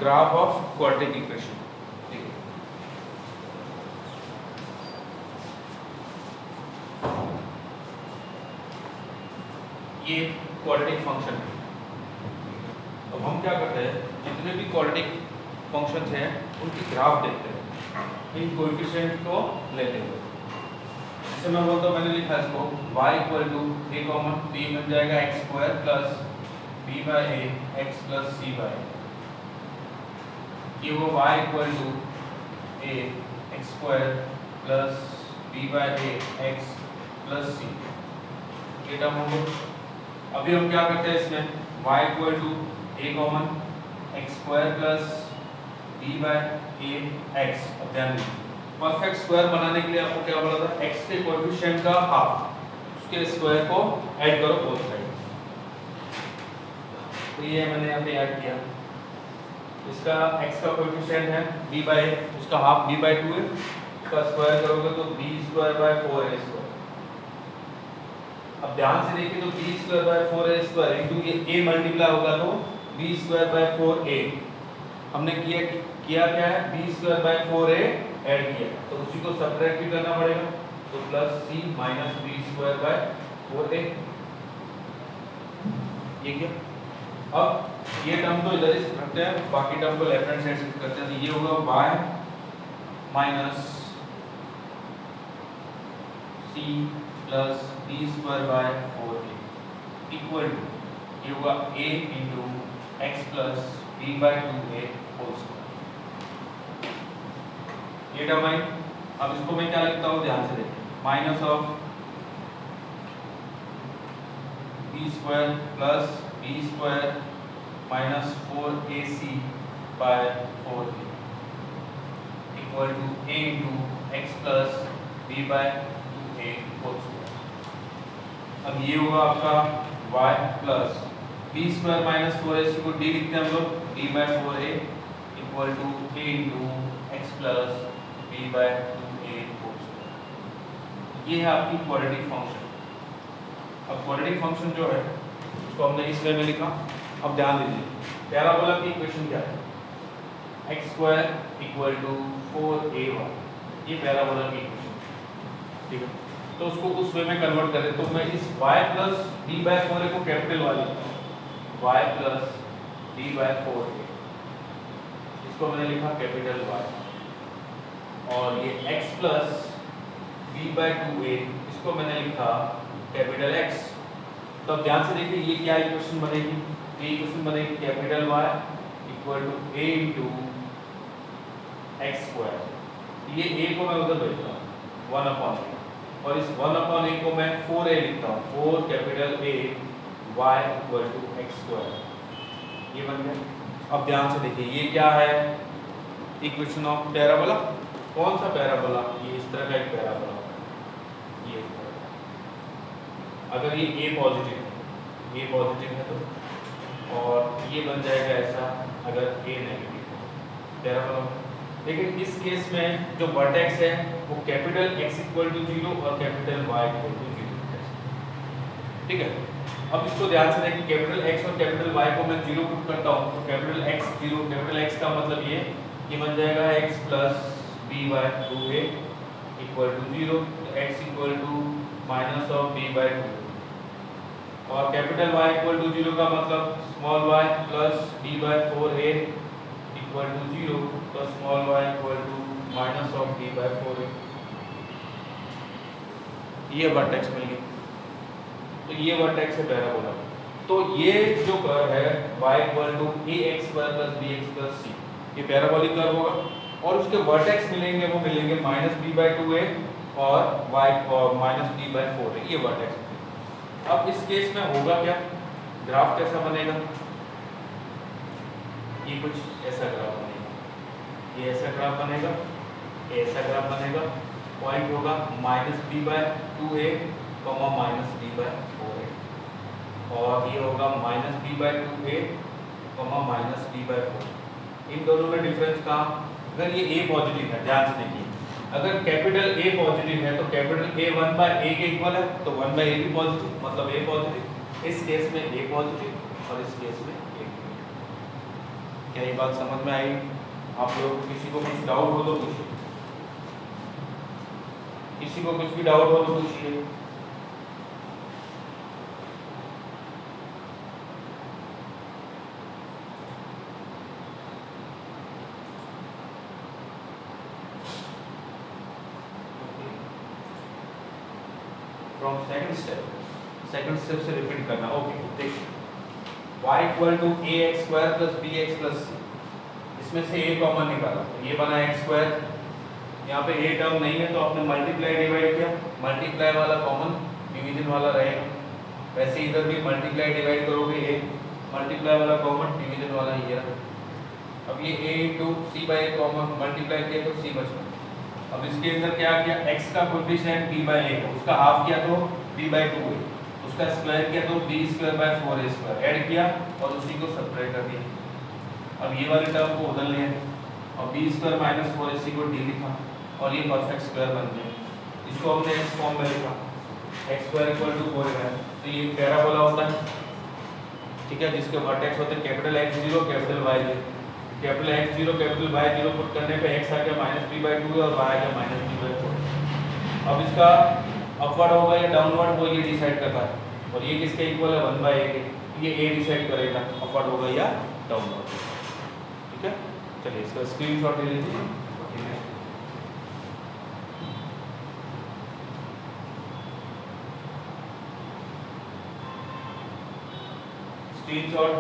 Graph of quadratic equation. ठीक है, ये क्वाड्रेटिक फंक्शन है। अब हम क्या करते हैं, जितने भी क्वाड्रेटिक फंक्शंस हैं उनकी ग्राफ देखते हैं, इन कोएफिशिएंट को लेते हैं। जैसे मैं बोलता हूँ, मैंने लिखा इसको y equal to a common b बन जाएगा x square plus b by a x plus c by ये वो y equal to a x square plus b by a x plus c ये टर्म होगा। अभी हम क्या करते हैं, इसमें y equal to a common x square plus b by a x। अब ध्यान दीजिए, परफेक्ट स्क्वायर बनाने के लिए आपको क्या बोला था, x के कोएफिशिएंट का हाफ, उसके स्क्वायर को ऐड करो बोथ साइड। तो ये मैंने यहाँ पे ऐड किया, इसका x का कोएफिशिएंट है b बाई a, उसका हाफ b बाई 2 है, उसका स्क्वायर करोगे तो b square by 4a square. अब ध्यान से देखिए तो b square by 4a square into ये a मल्टीप्लाई होगा तो b स्क्वायर बाई 4a। हमने किया क्या है, b square by 4a add किया, तो उसी को सब्ट्रैक्ट भी करना पड़ेगा, तो plus c minus b square by 4a। ये क्या, अब ये टर्म तो इधर ही रखते हैं, बाकी टर्म को लेफ्ट हैंड साइड शिफ्ट करते हैं, तो ये होगा y minus c plus b square by 4a equal to ये होगा a into x plus b by 2a whole square. ये टर्म आई। अब इसको मैं क्या लिखता हूँ, ध्यान से देखिए, minus of B square plus B square minus 4ac by 4a equal to a into x plus B by 2a whole square. अब ये होगा आपका y plus B square minus 4ac को d लिखते हैं हम लोग, d by 4a equal to a into x plus b by 2a whole square. ये है आपकी क्वाड्रेटिक फंक्शन। अब क्वाड्रेटिक फंक्शन जो है उसको हमने इस वे में लिखा। अब ध्यान दीजिए, पैराबोला की इक्वेशन क्या है, x square equal to 4ay, ये पैराबोला की इक्वेशन। ठीक है, तो उसको उस वे में कन्वर्ट करें तो मैं इस y plus d by 4a को कैपिटल वाली y plus d by 4a, इसको मैंने लिखा कैपिटल y, और ये x plus b by 2a इसको मैंने लिखा कैपिटल x। तो अब ध्यान से देखिए ये क्या इक्वेशन बनेगी, ये इक्वेशन बनेगी capital y equal to a into x square. ये a को मैं उधर भेजता हूँ 1/a, और इस 1/a को मैं 4a लिखता हूँ, 4 capital A y equal to x square. ये बन गया। अब ध्यान से देखिए ये क्या है, इक्वेशन ऑफ पैराबोला। कौन सा पैराबोला, ये इस तरह का एक पैराबोला, ये अगर ये a पॉजिटिव है तो, और ये बन जाएगा ऐसा अगर a नेगेटिव है पैराबोला। लेकिन इस केस में जो वर्टेक्स है वो कैपिटल x इक्वल टू 0 और कैपिटल y इक्वल टू 0। ठीक है, अब इसको ध्यान से देखिए, कैपिटल x और कैपिटल y को मैं 0 पुट करता हूँ तो कैपिटल x 0, कैपिटल x का मतलब ये बन जाएगा x plus b by 2a equal to 0, तो x equal to minus of b by 2, और कैपिटल Y इक्वल टू 0 का मतलब small y plus b by 4a equal to 0, तो small y equal to minus of b by 4a। ये vertex मिल गया, तो ये vertex है पैराबोला। तो ये जो कर्व है y equal to ax square plus bx plus c, ये पैराबोलिक कर्व होगा, और उसके वर्टेक्स मिलेंगे, वो मिलेंगे माइनस b बाय 2a और y और माइनस b बाय 4a, ये वर्टेक्स। अब इस केस में होगा क्या, ग्राफ कैसा बनेगा, ये कुछ ऐसा ग्राफ बनेगा, ये ऐसा ग्राफ बनेगा, ऐसा ग्राफ बनेगा, पॉइंट होगा minus b by 2a minus b by 4a, और ये होगा minus b by 2a minus b by 4। इन दोनों में डिफरेंस का, अगर ये a पॉजिटिव है, ध्यान से देखिए, अगर कैपिटल A पॉजिटिव है तो कैपिटल A 1/a के इक्वल है, तो 1/a भी पॉजिटिव, मतलब A पॉजिटिव। इस केस में A पॉजिटिव और इस केस में A। क्या ये बात समझ में आई? आप लोग किसी को कुछ डाउट हो तो पूछिए, किसी को कुछ भी डाउट हो तो पूछिए। फ्रॉम सेकंड स्टेप से रिपीट करना। ओके देखिए, y equal to a x square plus b x plus c, इसमें से a कॉमन निकाला तो ये बना एक्स स्क्वायर, यहाँ पे a टर्म नहीं है तो आपने मल्टीप्लाई डिवाइड किया, मल्टीप्लाई वाला कॉमन डिवीजन वाला रहेगा, वैसे इधर भी मल्टीप्लाई डिवाइड करोगे a, मल्टीप्लाई वाला कॉमन डिवीजन वाला ये रहा। अब ये a into c by common multiply किया तो c बच गया। अब इसके अंदर क्या किया, x का कोएफिशिएंट b बाई a, उसका हाफ किया तो b बाई 2 है, उसका स्क्वायर किया तो b square by 4a square add किया और उसी को सब्ट्रैक्ट कर दिया। अब ये वाले टर्म को बदल लिया और b स्क्वायर माइनस 4ac को d लिखा और ये परफेक्ट स्क्वायर बन गया। इसको हमने x फॉर्म में लिखा, x स्क्वायर इक्वल टू 4 है, तो ये पैराबोला होता है, ठीक है, जिसके वर्टेक्स होते हैं capital X0 capital Y0। Capital X0 capital Y0 put करने पे x आ गया माइनस b बाई 2 और y आ गया माइनस b बाई 4। अब इसका अपवर्ड होगा या डाउनवर्ड वो ये डिसाइड करता है, और ये किसके इक्वल है 1 बाई a के, ये a डिसाइड करेगा अपवर्ड होगा या डाउनवर्ड। ठीक है, चलिए इसका स्क्रीनशॉट ले लीजिए। स्क्रीनशॉट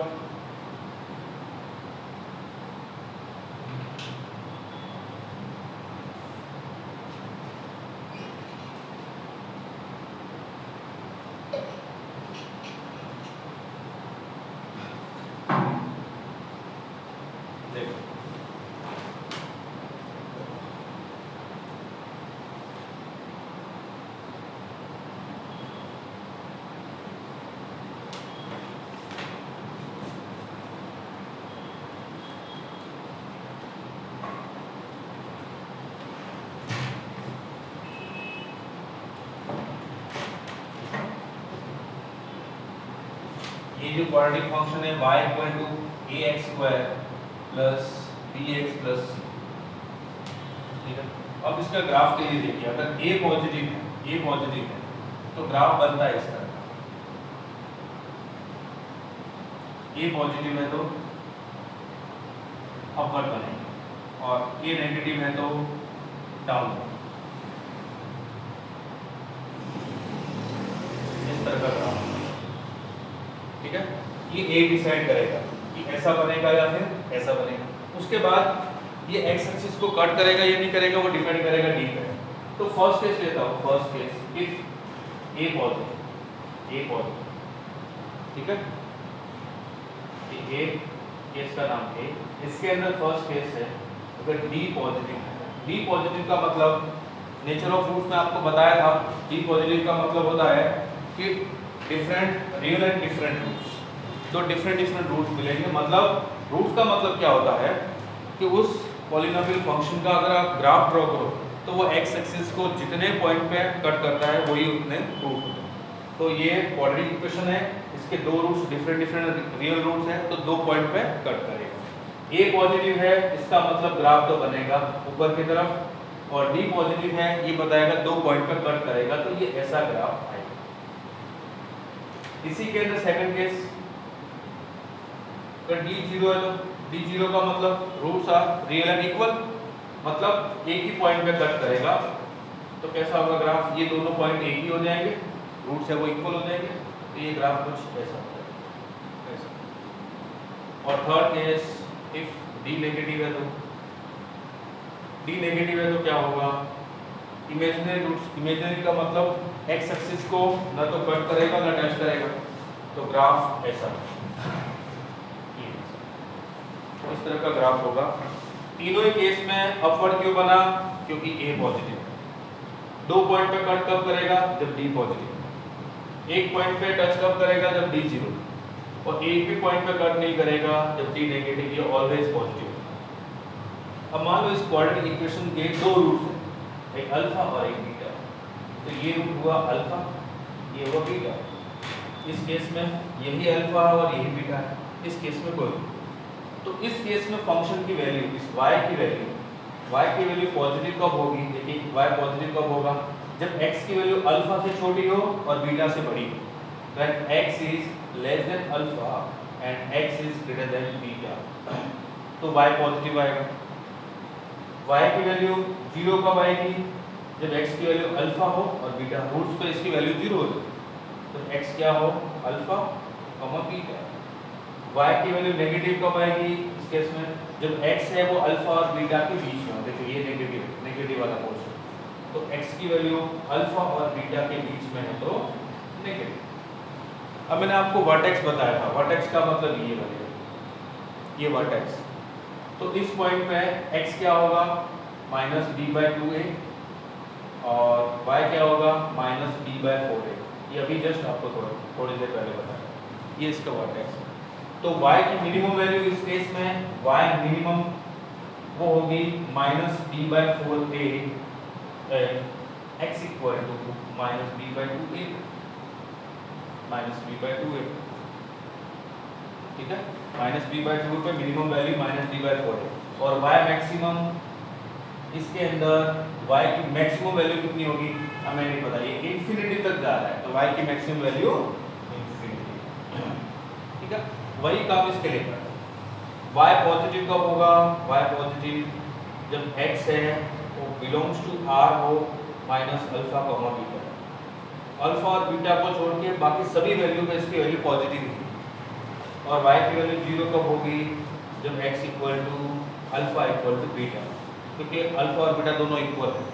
ये जो क्वाड्रेटिक फंक्शन है y equal to a x square plus b x plus c, ठीक है। अब इसका ग्राफ के लिए देखिए, अगर a पॉजिटिव है तो ग्राफ बनता है इस तरह का, a पॉजिटिव है तो अपवर्ड बनेगा और a नेगेटिव है तो डाउनवर्ड, इस तरह का ग्राफ, ठीक है। ये a डिसाइड करेगा कि ऐसा बनेगा या फिर ऐसा बनेगा। उसके बाद ये x एक्सिस को कट करेगा या नहीं करेगा वो डिपेंड करेगा d पे। तो फर्स्ट केस लेता हूँ, first case if a positive, ठीक है, ये a केस का नाम a, इसके अंदर फर्स्ट केस है अगर d पॉजिटिव है। d पॉजिटिव का मतलब नेचर ऑफ रूट्स में आपको बताया था, d पॉजिटिव का मतलब होता है कि different real and different roots, दो डिफरेंट रूट्स मिलेंगे। मतलब रूट्स का मतलब क्या होता है कि उस पॉलिनोमियल फंक्शन का अगर आप ग्राफ ड्रॉ करो तो वो x एक्सिस को जितने पॉइंट पे कट करता है वही उतने रूट होते हैं। तो ये क्वाड्रेटिक इक्वेशन है, इसके दो रूट्स डिफरेंट रियल रूट्स हैं तो दो पॉइंट पे कट करेगा। a पॉजिटिव है इसका मतलब ग्राफ तो बनेगा ऊपर की तरफ, और d पॉजिटिव है ये बताएगा दो पॉइंट पे कट करेगा, तो ये ऐसा ग्राफ आएगा। इसी के अंदर सेकंड केस, अगर d0 है तो d0 का मतलब roots are real and equal, मतलब एक ही पॉइंट पे कट करेगा, तो कैसा होगा ग्राफ, ये दोनों पॉइंट एक ही हो जाएंगे, रूट्स है वो इक्वल हो जाएंगे, तो ये ग्राफ कुछ ऐसा होगा। और third case if d negative है तो क्या होगा, इमेजिनरी रूट्स, इमेजिनरी का मतलब x एक्सिस को ना तो कट करेगा ना टच करेगा, तो ग्राफ ऐसा इस तरह का ग्राफ होगा। तीनों ही केस में अपवर्ड क्यों बना, क्योंकि a पॉजिटिव है। दो पॉइंट पे कट कब करेगा, जब d पॉजिटिव, एक पॉइंट पे टच कब करेगा जब d जीरो, और एक भी पॉइंट पे कट नहीं करेगा जब d नेगेटिव, ये ऑलवेज पॉजिटिव। अब मान लो इस क्वाड्रेटिक इक्वेशन के दो रूट्स हैं, एक अल्फा और एक बीटा, तो ये रूट हुआ अल्फा, ये हुआ बीटा। इस केस में यही अल्फा और यही बीटा है, इस केस में कोई, तो इस केस में फंक्शन की वैल्यू, इस y की वैल्यू पॉजिटिव कब होगी? देखिए y पॉजिटिव कब होगा? जब x की वैल्यू अल्फा से छोटी हो और बीटा से बड़ी हो। When x is less than alpha and x is greater than beta, तो y पॉजिटिव आएगा। y की वैल्यू 0 कब आएगी? जब x की वैल्यू अल्फा हो और बीटा, रूट्स पे इसकी वैल्यू 0 हो, तो x क्या हो? Alpha beta. y की वैल्यू नेगेटिव कब आएगी इस केस में? जब x है वो अल्फा और बीटा के बीच में हो। देखिए ये नेगेटिव वाला पोर्शन, तो x की वैल्यू अल्फा और बीटा के बीच में है तो नेगेटिव। अब मैंने आपको वर्टेक्स बताया था, वर्टेक्स का मतलब ये बनेगा, ये वर्टेक्स। तो इस पॉइंट पे x क्या होगा? -b/2a और y क्या होगा? -b/4a। ये अभी जस्ट आपको थोड़ी देर पहले बताया, ये इसका वर्टेक्स। तो y की मिनिमम वैल्यू इस केस में, y मिनिमम वो होगी -b/4a x equal to -b/2a, ठीक है। -b/2 पे मिनिमम वैल्यू -b/4 और y मैक्सिमम, इसके अंदर y की मैक्सिमम वैल्यू कितनी होगी हमें नहीं पता, ये इंफिनिटी तक जा रहा है, तो y की मैक्सिमम वैल्यू इंफिनिटी, ठीक है। वही काम इसके लिए करते हैं। y पॉजिटिव कब होगा? y पॉजिटिव जब x है वो बिलोंग्स टू r हो minus alpha comma beta, alpha और बीटा को छोड़ के बाकी सभी वैल्यू पे इसकी वैल्यू पॉजिटिव है। और y की वैल्यू 0 कब होगी? जब x equal to alpha equal to beta, क्योंकि अल्फा और बीटा दोनों इक्वल है।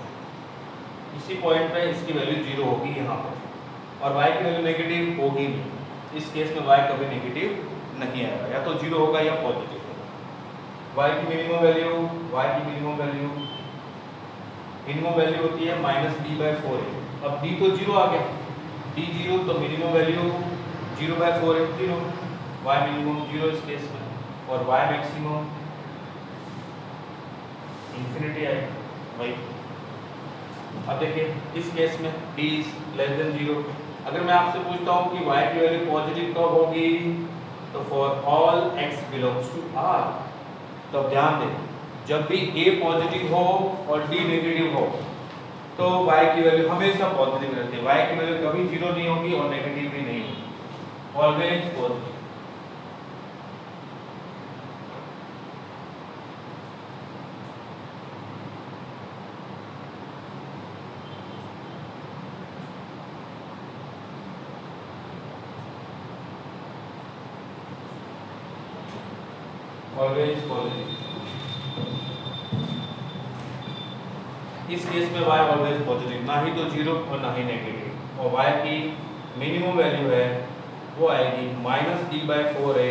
इसी पॉइंट पे इसकी वैल्यू 0 होगी यहाँ पर, और y की वैल्यू नेगेटिव होगी नहीं। इस केस में y कभी नेगेटिव नहीं आएगा, या तो 0 होगा या पॉजिटिव होगा। y की मिनिमम वैल्यू होती है -b/4a। अब d तो 0 आ गया, d 0 तो मिनिमम वैल्यू 0/4 है 0, y मिनिमम 0 इस केस में, और y मैक्सिमम इंफिनिटी आएगा भाई। अब देखिए इस केस में d इज लेस देन 0। अगर मैं आपसे पूछता हूँ कि y की वैल्यू पॉजिटिव कब होगी, तो for all x belongs to r। तो अब ध्यान दें, जब भी a पॉजिटिव हो और d नेगेटिव हो तो y की वैल्यू हमेशा पॉजिटिव रहती है। y की वैल्यू कभी 0 नहीं होगी और नेगेटिव भी नहीं होगी, ऑलवेज पॉजिटिव। Always positive. इस केस में y ऑलवेज पॉजिटिव, ना ही तो 0 और ना ही नेगेटिव। और y की मिनिमम वैल्यू है वो आएगी -d/4a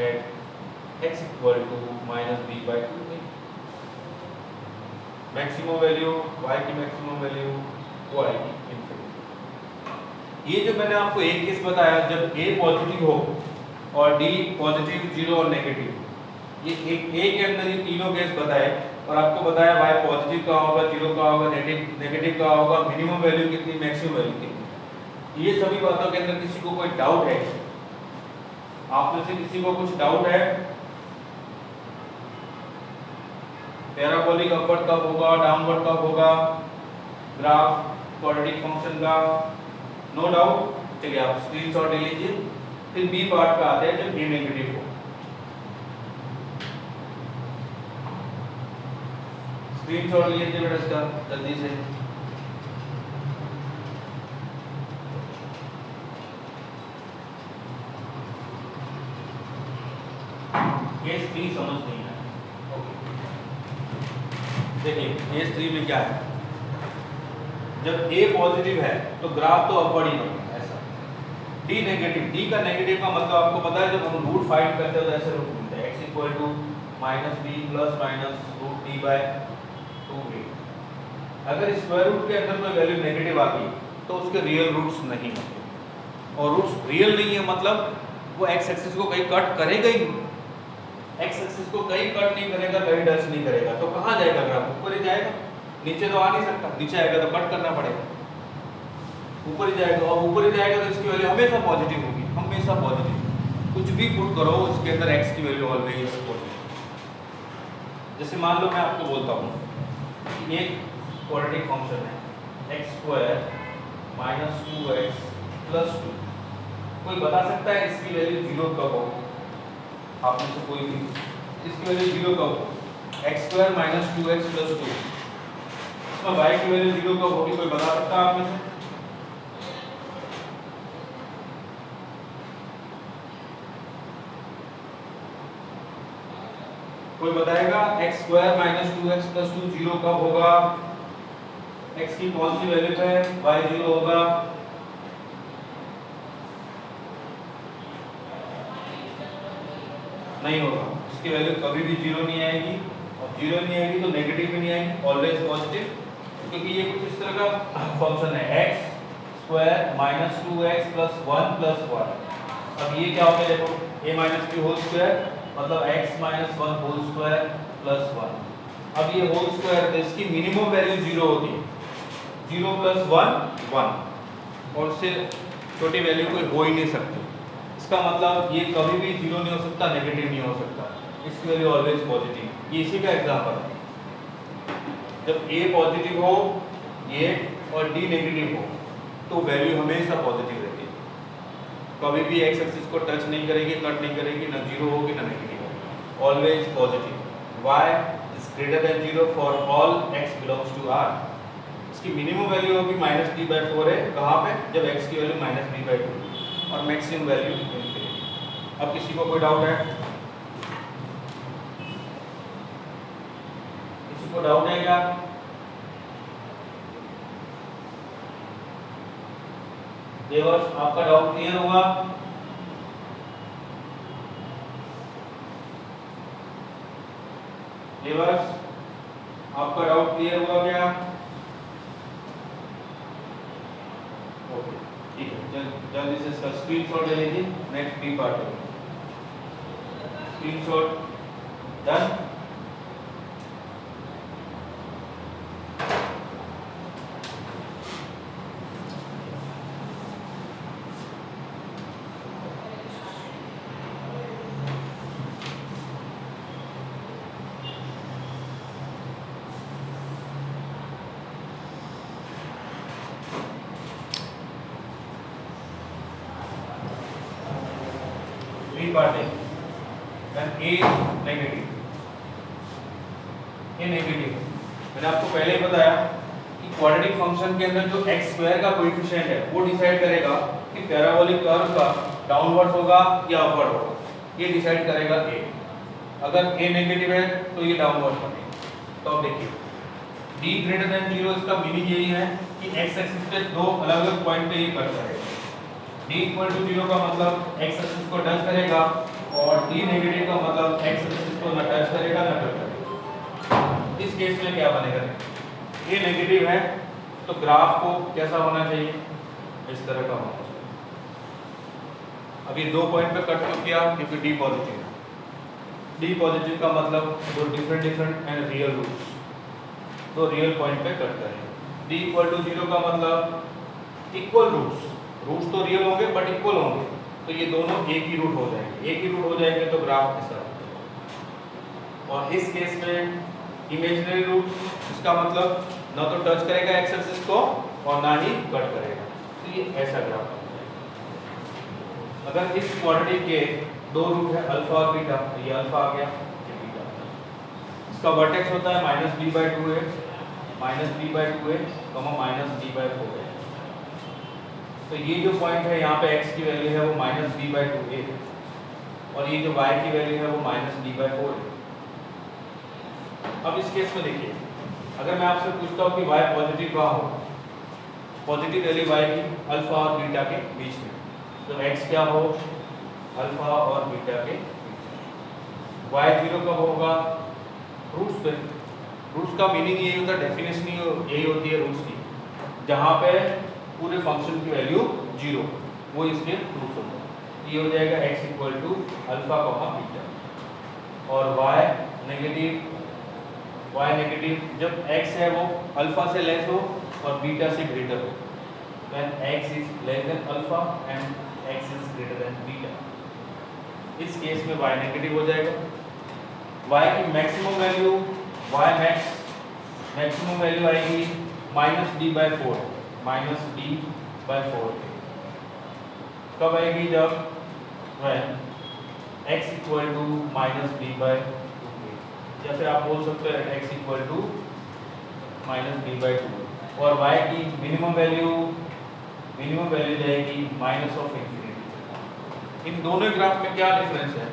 at x equal to -b/2a। Maximum value, y की मैक्सिमम वैल्यू वो आएगी इंफिनिटी। ये जो मैंने आपको एक केस बताया, जब a पॉजिटिव हो और d पॉजिटिव, 0 और नेगेटिव, ये एक a के अंदर ये तीनों केस बताए, और आपको बताया y पॉजिटिव का होगा, 0 का होगा, नेगेटिव का होगा, मिनिमम वैल्यू कितनी, मैक्सिमम वैल्यू कितनी। ये सभी बातों के अंदर किसी को कोई डाउट है? आप में से किसी को कुछ डाउट है? पैराबोलिक अपवर्ड कब होगा, डाउनवर्ड कब होगा, ग्राफ क्वाड्रेटिक फंक्शन का? No doubt. चलिए आप स्क्रीनशॉट ले लीजिए। फिर बी पार्ट पे आते हैं, जब a नेगेटिव हो। स्क्रीनशॉट ले लीजिए बेटा इसका जल्दी से। केस 3 समझ नहीं है। देखिए केस 3 में क्या है, जब a पॉजिटिव है तो ग्राफ तो अपवर्ड ही होगा ऐसा। d नेगेटिव, d का नेगेटिव का मतलब आपको पता है, जब हम रूट फाइंड करते हैं तो ऐसे रूट मिलता है, x equal to -b plus minus root d/2a। अगर स्क्वायर रूट के अंदर कोई वैल्यू नेगेटिव आ गई तो उसके रियल रूट्स नहीं होंगे, और रूट्स रियल नहीं है मतलब वो x एक्सिस को कहीं कट करेगा ही नहीं। x एक्सिस को कहीं कट नहीं करेगा, कहीं टच नहीं करेगा, तो कहाँ जाएगा ग्राफ? ऊपर ही जाएगा, नीचे तो आ नहीं सकता। नीचे आएगा तो कट करना पड़ेगा, ऊपर ही जाएगा, और ऊपर ही जाएगा तो इसकी वैल्यू हमेशा पॉजिटिव होगी, हमेशा पॉजिटिव। कुछ भी पुट करो उसके अंदर x की वैल्यू ऑलवेज पॉजिटिव। जैसे मान लो मैं आपको बोलता हूँ कि एक क्वाड्रेटिक फंक्शन है x² - 2x + 2। कोई बता सकता है इसकी वैल्यू 0 कब हो? आप में से कोई भी इसकी वैल्यू 0 कब हो? x² - 2x + 2, इसमें y की वैल्यू 0 कब होगी? कोई बता सकता है आप में से? कोई बताएगा x² - 2x + 2 0 कब होगा? x की कौन सी वैल्यू है y 0 होगा? नहीं होगा, इसकी वैल्यू कभी भी 0 नहीं आएगी, और 0 नहीं आएगी तो नेगेटिव भी नहीं आएगी, ऑलवेज पॉजिटिव, क्योंकि ये कुछ इस तरह का फंक्शन है x² - 2x + 1 + 1। अब ये क्या होगा? देखो a - b होल स्क्वायर मतलब x - 1 होल स्क्वायर + 1। अब ये होल स्क्वायर है, इसकी मिनिमम वैल्यू 0 होती है, 0 + 1 1, और उससे छोटी वैल्यू कोई हो ही नहीं सकती। इसका मतलब ये कभी भी 0 नहीं हो सकता, नेगेटिव नहीं हो सकता, इसकी वैल्यू ऑलवेज पॉजिटिव। ये इसी का एग्जांपल है। जब a पॉजिटिव हो ये और d नेगेटिव हो तो वैल्यू हमेशा पॉजिटिव रहती है, कभी भी x एक्सिस को टच नहीं करेगी, कट नहीं करेगी, ना 0 होगी ना नेगेटिव होगी, always positive. y is greater than 0 for all x belongs to R। इसकी मिनिमम वैल्यू होगी -b/4 है, कहाँ पे? जब x की वैल्यू -b/2 और मैक्सिमम वैल्यू इनफिनिटी। अब किसी को कोई डाउट है? किसी को डाउट है क्या? देवर्ष आपका डाउट क्लियर हुआ? देवर्ष आपका डाउट क्लियर हुआ क्या? ओके ठीक है, जल्दी से इसका स्क्रीनशॉट ले लीजिए। नेक्स्ट बी पार्ट है, स्क्रीनशॉट डन। पार्ट है a नेगेटिव, मैंने आपको पहले ही बताया कि क्वाड्रेटिक फंक्शन के अंदर जो x² का कोएफिशिएंट है वो डिसाइड करेगा कि पैराबोलिक कर्व का डाउनवर्ड होगा या अपवर्ड होगा, ये डिसाइड करेगा a। अगर a नेगेटिव है तो ये डाउनवर्ड बनेगा। तो अब देखिए d ग्रेटर देन 0, इसका मीनिंग यही है कि x एक्सिस पे दो अलग अलग पॉइंट पे ये कट करेगा। d = 0 का मतलब x एक्सिस को टच करेगा, और d नेगेटिव का मतलब x एक्सिस को ना टच करेगा ना कट करेगा। इस केस में क्या बनेगा? a नेगेटिव है तो ग्राफ को कैसा होना चाहिए? इस तरह का होना चाहिए। अब ये दो पॉइंट पे कट क्यों किया? क्योंकि d पॉजिटिव है। d पॉजिटिव का मतलब दो डिफरेंट एंड रियल रूट्स, दो रियल पॉइंट पे कट करेंगे। d = 0 का मतलब इक्वल रूट्स तो रियल होंगे बट इक्वल होंगे, तो ये दोनों एक ही रूट हो जाएंगे। एक ही रूट हो जाएंगे तो ग्राफ ऐसा होगा। और इस केस में इमेजिनरी रूट, इसका मतलब ना तो टच करेगा एक्स एक्सिस को और ना ही कट करेगा, तो ये ऐसा ग्राफ होगा। अगर इस क्वाड्रेटिक के दो रूट है अल्फा और बीटा, तो ये अल्फा आ गया, ये बीटा। इसका वर्टेक्स होता है -b/2a, -b/2a, -b/4a। तो ये जो पॉइंट है यहाँ पे x की वैल्यू है वो -b/2a है, और ये जो y की वैल्यू है वो -b/4 है। अब इस केस में देखिए, अगर मैं आपसे पूछता हूँ कि y पॉजिटिव कहाँ हो, पॉजिटिव वैल्यू y की अल्फा और बीटा के बीच में, तो x क्या हो? अल्फा और बीटा के बीच में। y 0 कब होगा? रूट्स पे। रूट्स का मीनिंग यही होता है, डेफिनेशन यही होती है रूट्स की, जहाँ पे पूरे फंक्शन की वैल्यू 0, वो इसके रूट्स होता है। ये हो जाएगा x = अल्फा, बीटा, और y नेगेटिव जब x है वो अल्फा से लेस हो और बीटा से ग्रेटर हो, when x is less than alpha and x is greater than beta। इस केस में y नेगेटिव हो जाएगा। y की maximum value y max maximum value आएगी -d/4 -d/4 कब आएगी? जब x इक्वल टू -b/2 या फिर आप बोल सकते हैं x इक्वल टू -b/2 और y की मिनिमम वैल्यू जाएगी -∞। इन दोनों ग्राफ में क्या डिफरेंस है?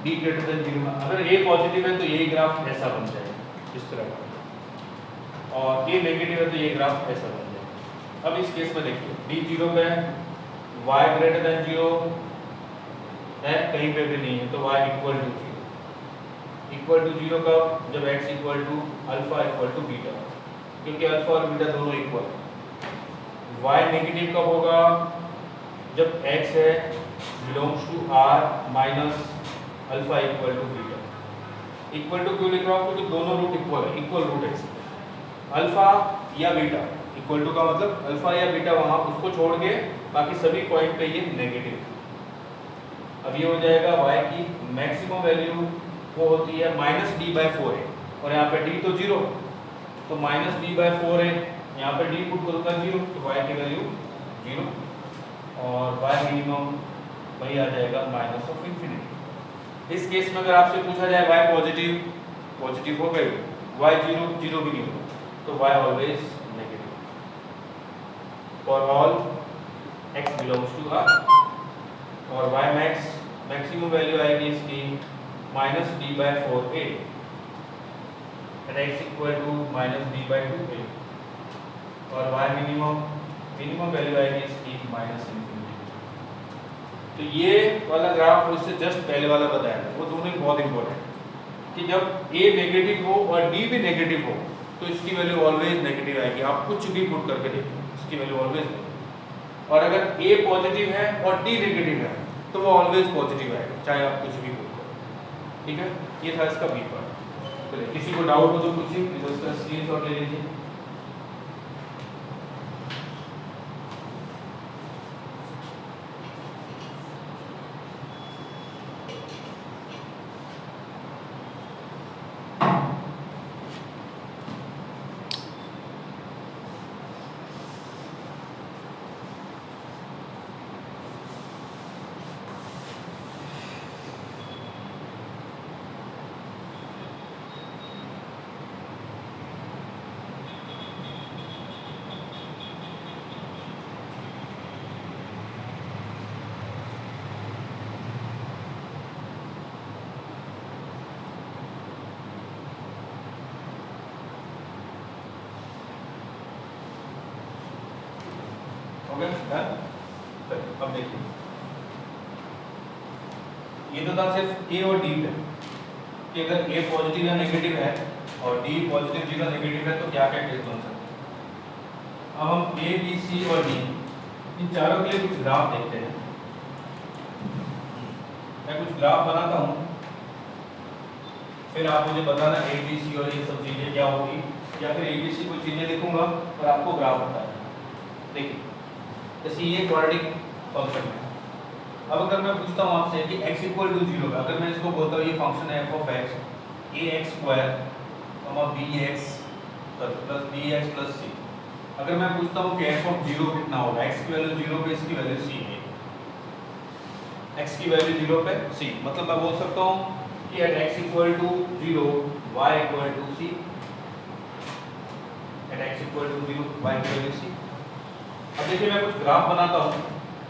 d ग्रेटर देन 0 में अगर a पॉजिटिव है तो ये ग्राफ ऐसा बन जाएगा इस तरह का, और a नेगेटिव है तो ये ग्राफ ऐसा बन जाएगा। अब इस केस में देखिए d 0 पे y ग्रेटर देन 0 है, कहीं पे भी नहीं है, तो y इक्वल टू 0 कब? जब x equal to alpha equal to beta, क्योंकि अल्फा और बीटा दोनों इक्वल है। y नेगेटिव कब होगा? जब x है belongs to r minus alpha equal to beta. Equal to क्यों लिख रहा हूँ? क्योंकि दोनों रूट इक्वल है, इक्वल रूट है। अल्फा या बीटा, इक्वल टू का मतलब अल्फा या बीटा वहाँ उसको छोड़ के बाकी सभी पॉइंट पे ये नेगेटिव। अब ये हो जाएगा y की मैक्सिमम वैल्यू वो होती है -d/4 है, और यहाँ पे d तो 0, तो -d/4 है, यहाँ पे d पुट करूँगा 0, तो y की वैल्यू 0 और y मिनिमम वही आ जाएगा -∞। इस केस में अगर आपसे पूछा जाए y पॉजिटिव हो गई, y 0 भी नहीं होगा, तो y always negative for all x belongs to r, और y मैक्सिमम वैल्यू आएगी इसकी -d/4a at x equal to -b/2a, और y मिनिमम वैल्यू आएगी इसकी -∞। तो ये वाला ग्राफ उससे जस्ट पहले वाला बताया था, वो दोनों बहुत इंपॉर्टेंट कि जब a नेगेटिव हो और d भी नेगेटिव हो तो इसकी वैल्यू ऑलवेज नेगेटिव आएगी। आप कुछ भी पुट करके देखिए, इसकी वैल्यू ऑलवेज नेगेटिव। और अगर a पॉजिटिव है और d नेगेटिव है तो वो ऑलवेज पॉजिटिव आएगा, चाहे आप कुछ भी पुट करो। ठीक है, ये था इसका b पार्ट। चलिए, किसी को डाउट हो तो पूछिए, इसका स्क्रीनशॉट ले लीजिए। अब देखिए, ये तो था सिर्फ a और d पे कि अगर a पॉजिटिव या नेगेटिव है और d पॉजिटिव 0 नेगेटिव है तो क्या क्या केस बन सकते हैं। अब हम a b c और d इन चारों के लिए कुछ ग्राफ देखते हैं। मैं कुछ ग्राफ बनाता हूँ, फिर आप मुझे बताना a b c और ये सब चीजें क्या होगी, या फिर a b c कुछ चीजें लिखूंगा और आपको ग्राफ बताना। देखिए, जैसे ये क्वाड्रेटिक फंक्शन है। अब अगर मैं पूछता हूँ आपसे कि x इक्वल टू 0 है, अगर मैं इसको बोलता हूँ ये फंक्शन है f of x ax square bx plus bx plus c। अगर मैं पूछता हूँ कि f ऑफ 0 कितना होगा, x की वैल्यू 0 पे, इसकी वैल्यू c है, x की वैल्यू 0 पे c, मतलब मैं बोल सकता हूँ कि at x equal to 0 y equal to c, at x equal to 0 y की वैल्यू c। अब देखिए, मैं कुछ ग्राफ बनाता हूँ,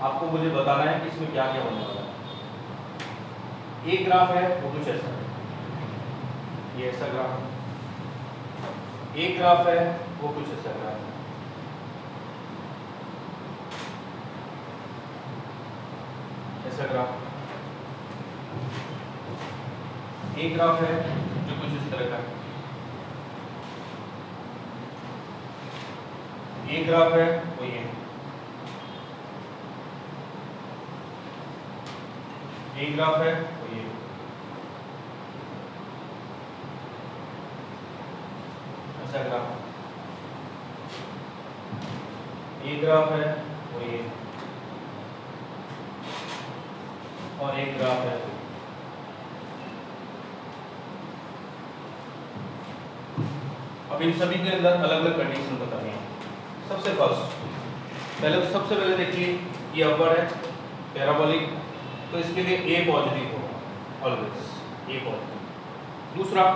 आपको मुझे बताना है कि इसमें क्या क्या होने वाला है। एक ग्राफ है वो कुछ ऐसा है, ये ऐसा ग्राफ है। एक ग्राफ है वो कुछ ऐसा ग्राफ है। ऐसा ग्राफ। एक ग्राफ है जो कुछ इस तरह का है। एक ग्राफ है वो ये, एक ग्राफ है वो ये, ऐसा ग्राफ। एक ग्राफ है वो ये, और एक ग्राफ है अब इन सभी के अंदर अलग अलग कंडीशन बतानी है। सबसे सबसे पहले देखिए ये अपवर्ड है पैराबोलिक, तो इसके लिए ए पॉजिटिव होगा ऑलवेज, ए पॉजिटिव। दूसरा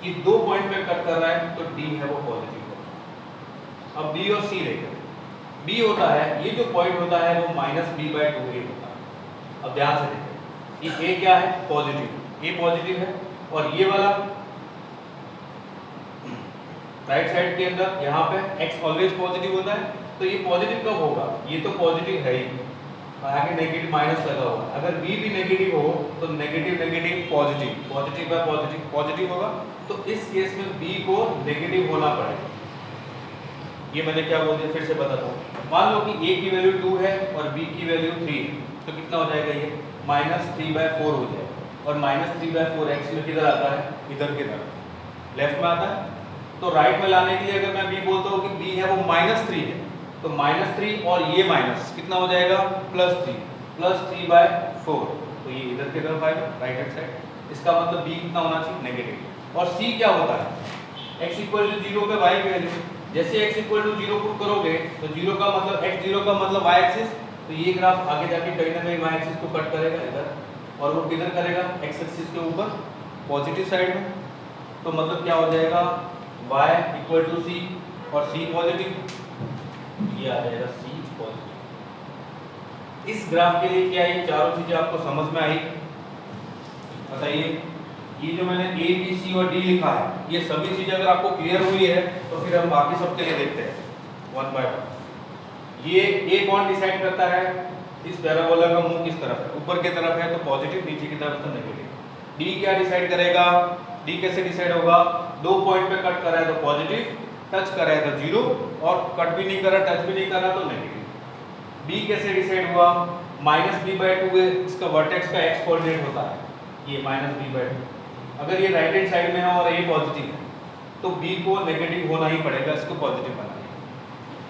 ये 2 पॉइंट पे कट कर रहा है तो डी है वो पॉजिटिव होगा। अब बी और सी लेकर बी होता है, ये जो पॉइंट होता है वो -b/2a होता है। अब ध्यान से देखिए ये ए क्या है पॉजिटिव, ए पॉजिटिव है और ये वाला राइट साइड के अंदर यहाँ पे x ऑलवेज पॉजिटिव होता है, तो ये पॉजिटिव कब होगा, ये तो पॉजिटिव है ही, आगे नेगेटिव माइनस लगा हुआ है। अगर b भी नेगेटिव हो तो negative negative positive, positive bye positive positive होगा, तो इस केस में b को नेगेटिव होना पड़ेगा। ये मैंने क्या बोल दिया फिर से बताता हूँ। मान लो कि a की वैल्यू 2 है और b की वैल्यू 3 है, तो कितना हो जाएगा ये -3/4 हो जाएगा। और -3/4 x में किधर आता है, इधर की तरफ लेफ्ट में आता है। तो राइट में लाने के लिए अगर मैं b बोलता हूँ कि b है वो -3 है, तो -3 और ये माइनस कितना हो जाएगा +3 +3/4, तो ये इधर की तरफ आएगा राइट हैंड साइड। इसका मतलब b कितना होना चाहिए नेगेटिव। और c क्या होता है x = 0 पे y की वैल्यू, जैसे x = 0 पुट करोगे तो 0 का मतलब x0 का मतलब y एक्सिस, तो ये ग्राफ आगे जाके कहीं ना कहीं y एक्सिस को कट करेगा इधर, और वो किधर करेगा x एक्सिस के ऊपर पॉजिटिव साइड में। तो मतलब क्या हो जाएगा y = c और c पॉजिटिव, ये आ जाएगा c पॉजिटिव। इस ग्राफ के लिए क्या ये चारों चीजें आपको समझ में आई बताइए। ये जो मैंने a b c और d लिखा है ये सभी चीजें अगर आपको क्लियर हुई है तो फिर हम बाकी सब के लिए देखते हैं वन बाय वन। ये a कौन डिसाइड करता है, इस पैराबोला का मुंह किस तरफ है, ऊपर की तरफ है तो पॉजिटिव, नीचे की तरफ तो नेगेटिव। d क्या डिसाइड करेगा, d कैसे डिसाइड होगा, 2 पॉइंट पे कट कर रहा है तो पॉजिटिव, टच कर रहा है तो 0, और कट भी नहीं कर रहा टच भी नहीं कर रहा तो नेगेटिव। b कैसे डिसाइड हुआ, -b/2 इसका वर्टेक्स का x कोऑर्डिनेट होता है, ये -b/2। अगर ये राइट हैंड साइड में है और a पॉजिटिव है तो b को नेगेटिव होना ही पड़ेगा, इसको पॉजिटिव बनाना है।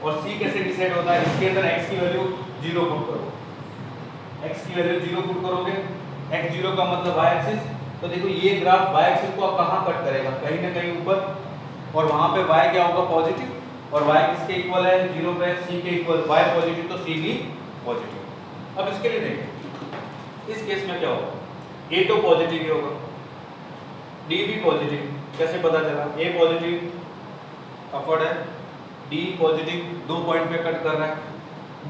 और c कैसे डिसाइड होता है, इसके अंदर x की वैल्यू 0 पुट करो, x की वैल्यू 0 पुट करोगे, x0 का मतलब y एक्सिस, तो देखो ये ग्राफ y एक्सिस को अब कहां कट करेगा, कहीं ना कहीं ऊपर, और वहां पे y क्या होगा पॉजिटिव, और y किसके इक्वल है 0 पे c के इक्वल, y पॉजिटिव तो c भी पॉजिटिव। अब इसके लिए देखिए इस केस में क्या होगा, a तो पॉजिटिव ही होगा, d भी पॉजिटिव, कैसे पता चला, a पॉजिटिव अपवर्ड है, d पॉजिटिव 2 पॉइंट पे कट कर रहा है।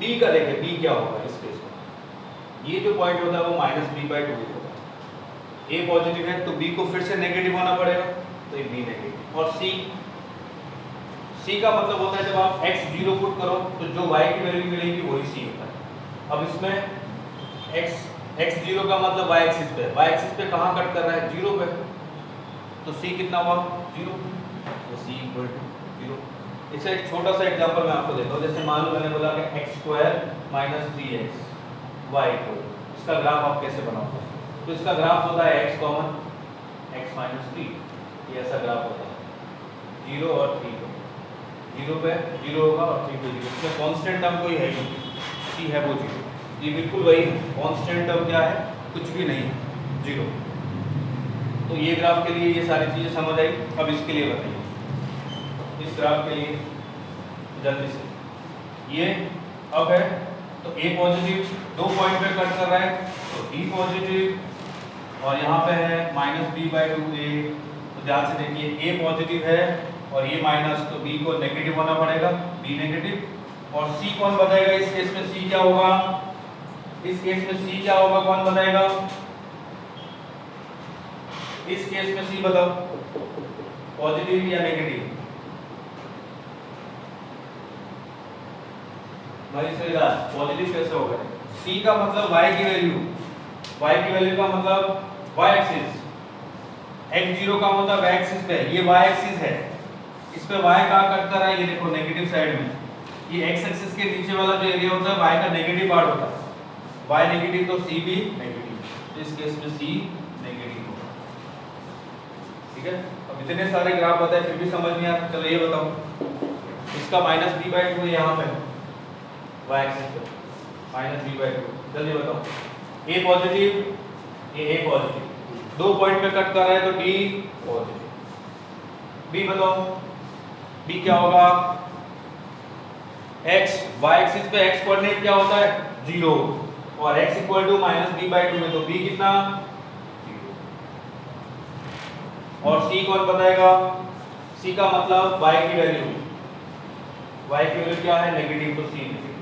b का देखिए b क्या होगा इस केस में, ये जो पॉइंट होता है वो -b/2 होगा। a पॉजिटिव है तो b को फिर से नेगेटिव होना पड़ेगा, तो ये b नेगेटिव। और c का मतलब होता है जब आप x0 पुट करो तो जो y की वैल्यू मिलेगी वही c होता है। अब इसमें x0 का मतलब y एक्सिस पे कहां कट कर रहा है 0 पे, तो c कितना हुआ 0, तो c = 0। इसका एक छोटा सा एग्जांपल मैं आपको देता हूं, जैसे मान लो मैंने बोला कि x² - 3x y को, इसका ग्राफ आप कैसे बनाओगे, तो इसका ग्राफ होता है x कॉमन x - 3, ये ऐसा ग्राफ होता है 0 और 3 को, 0 पे 0 होगा और 3 पे 0, इसमें कांस्टेंट टर्म कोई है नहीं, c है वो 0, ये बिल्कुल वही कांस्टेंट टर्म क्या है, कुछ भी नहीं है 0। तो ये ग्राफ के लिए ये सारी चीजें समझ आई। अब इसके लिए बताइए, इस ग्राफ के लिए जल्दी से, ये अब है तो a पॉजिटिव 2 पॉइंट पे कट कर रहा है तो d पॉजिटिव, और यहाँ पे है -b/2a, तो ध्यान से देखिए a पॉजिटिव है और ये माइनस, तो b को नेगेटिव होना पड़ेगा, b नेगेटिव। और c कौन बताएगा इस केस में, c क्या होगा, इस केस में c क्या होगा कौन बताएगा, इस केस में c बताओ पॉजिटिव या नेगेटिव, भाई श्रीदास पॉजिटिव कैसे होगा, c का मतलब y की वैल्यू का मतलब y एक्सिस, x0 का मतलब y एक्सिस पे, ये y एक्सिस है, इस पे y का कट कर रहा है, ये देखो नेगेटिव साइड में, ये x एक्सिस के नीचे वाला जो एरिया होता है y का नेगेटिव पार्ट होता है, y नेगेटिव तो c भी नेगेटिव, तो इस केस में c नेगेटिव होगा। ठीक है, अब इतने सारे ग्राफ बताए फिर भी समझ नहीं आता, चलो ये बताओ, इसका -b/2 है यहाँ पे y एक्सिस पे, -b/2, जल्दी बताओ, a positive, a positive 2 point पे कट कर रहा है तो d पॉजिटिव, b बताओ b क्या होगा x, y एक्सिस पे x कोऑर्डिनेट क्या होता है 0 और x equal to minus b by 2 है तो b कितना 0 और c कौन बताएगा c का मतलब y की वैल्यू क्या है नेगेटिव तो c नेगेटिव।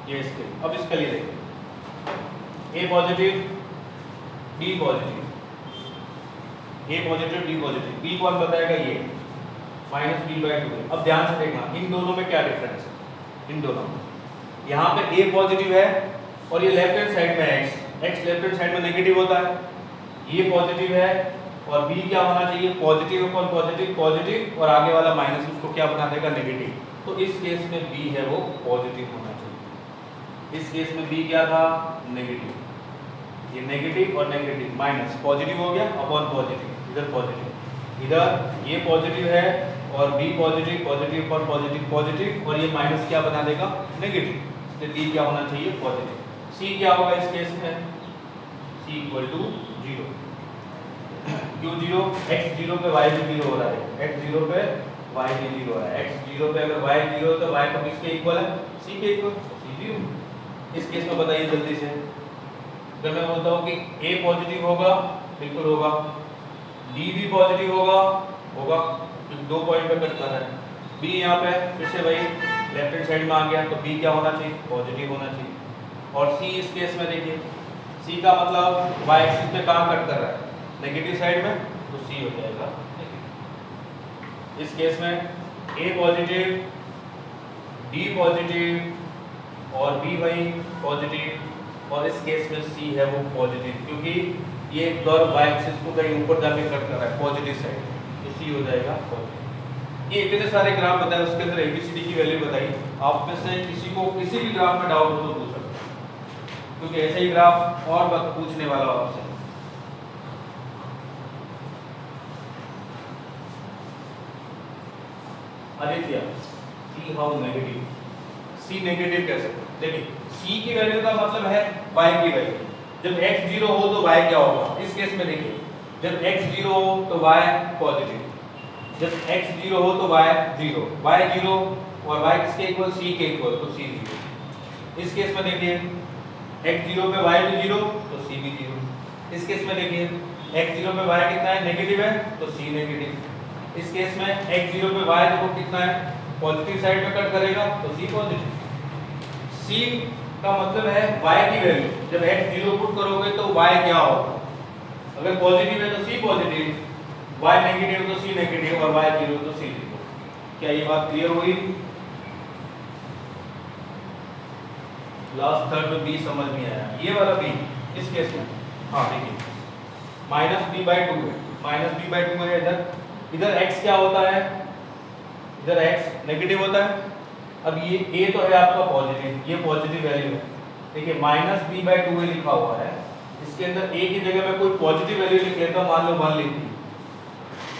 ये इसके अब इसके लिए देखिए a positive b positive a positive d positive b कौन बताएगा ये माइनस बी बाई 2 है। अब ध्यान से देखना इन दोनों में क्या डिफरेंस है इन दोनों में यहाँ पे a पॉजिटिव है और ये लेफ्ट हैंड साइड में x लेफ्ट हैंड साइड में नेगेटिव होता है ये पॉजिटिव है और b क्या होना चाहिए पॉजिटिव अपॉन पॉजिटिव पॉजिटिव और आगे वाला माइनस उसको क्या बना देगा नेगेटिव तो इस केस में b है वो पॉजिटिव होना चाहिए इस केस में b क्या था नेगेटिव ये नेगेटिव और नेगेटिव माइनस पॉजिटिव हो गया अपॉन पॉजिटिव इधर ये पॉजिटिव है और b positive positive upon positive positive और ये माइनस क्या बना देगा नेगेटिव इसलिए b क्या होना चाहिए पॉजिटिव c क्या होगा इस केस में c इक्वल टू 0 क्यों 0 x 0 पे y भी 0 हो रहा है x 0 पे y भी 0 हो रहा है x 0 पे अगर y 0 तो y तो किसके इक्वल है c के इक्वल c 0 इस केस में बताइए जल्दी से अगर मैं बोलता हूँ कि a पॉजिटिव होगा बिल्कुल होगा d भी पॉजिटिव होगा दो पॉइंट पे कट कर रहा है b यहाँ पे फिर से वही लेफ्ट हैंड साइड में आ गया तो b क्या होना चाहिए पॉजिटिव होना चाहिए और c इस केस में देखिए c का मतलब y एक्सिस पे कहाँ कट कर रहा है नेगेटिव साइड में तो c हो जाएगा इस केस में a पॉजिटिव d पॉजिटिव और b वही पॉजिटिव और इस केस में c है वो पॉजिटिव क्योंकि ये कर्व y एक्सिस को कहीं ऊपर जाके कट कर रहा है पॉजिटिव साइड तो c हो जाएगा पॉजिटिव ये इतने सारे ग्राफ बताए उसके अंदर ABCD की वैल्यू बताई आप में से किसी को किसी भी ग्राफ में डाउट हो तो पूछ सकते हैं क्योंकि ऐसे ही ग्राफ और बात पूछने वाला हो आपसे Aditya c how negative c negative कैसे देखिए c की वैल्यू का मतलब है y की वैल्यू जब x 0 हो तो y क्या होगा इस केस में देखिए जब x 0 हो तो y पॉजिटिव जब x 0 हो तो y 0 y 0 और y किसके इक्वल c के इक्वल तो c 0 इस केस में देखिए x 0 पे y भी 0 तो c भी 0 इस केस में देखिए x 0 पे y कितना है नेगेटिव है तो c नेगेटिव इस केस में x 0 पे y देखो कितना है पॉजिटिव साइड में कट करेगा तो c पॉजिटिव c का मतलब है y की वैल्यू जब x 0 पुट करोगे तो y क्या होगा अगर पॉजिटिव है तो c पॉजिटिव y नेगेटिव तो c नेगेटिव और y 0 तो c 0 क्या ये बात क्लियर हुई लास्ट थर्ड में b समझ नहीं आया ये वाला b इस केस में हाँ देखिए माइनस b बाई 2 है माइनस b बाई 2 है इधर x क्या होता है इधर x नेगेटिव होता है अब ये a तो है आपका पॉजिटिव ये पॉजिटिव वैल्यू है देखिए माइनस b बाई 2 लिखा हुआ है इसके अंदर a की जगह में कोई पॉजिटिव वैल्यू लिख लेता मान लो 1 लिख दी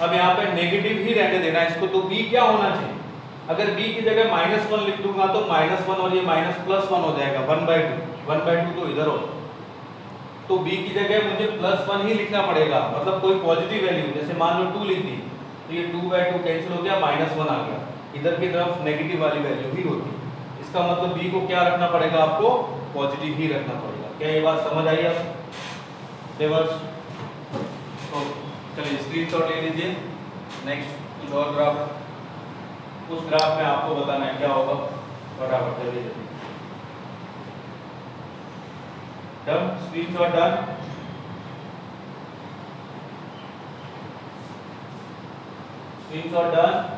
अब यहाँ पे नेगेटिव ही रहने देना इसको तो b क्या होना चाहिए अगर b की जगह -1 लिख दूंगा तो -1 और ये -+1 हो जाएगा 1/2 तो इधर हो तो b की जगह मुझे +1 ही लिखना पड़ेगा मतलब कोई पॉजिटिव वैल्यू जैसे मान लो 2 लिख दी तो ये 2/2 कैंसिल हो गया -1 आ गया इधर की तरफ नेगेटिव वाली वैल्यू ही होती इसका मतलब b को क्या रखना पड़ेगा आपको पॉजिटिव ही रखना पड़ेगा क्या ये बात समझ आई आप देवर्स तो चलिए स्क्रीनशॉट ले लीजिए नेक्स्ट कुछ और ग्राफ उस ग्राफ में आपको बताना है क्या होगा फटाफट जल्दी जल्दी done screenshot done screenshot done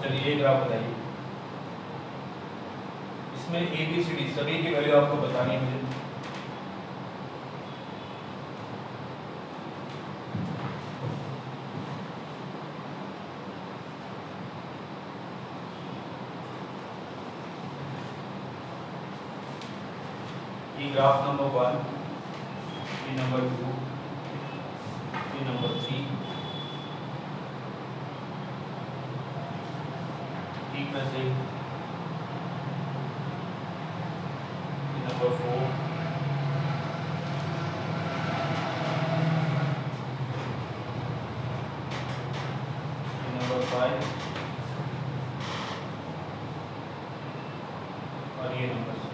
चलिए ये ग्राफ बताइए इसमें ABCD सभी की वैल्यू आपको बतानी है मुझे ये ग्राफ नंबर 1, ये नंबर 2, ये नंबर 3, ठीक में से ये नंबर 4, ये नंबर 5 और ये नंबर 6।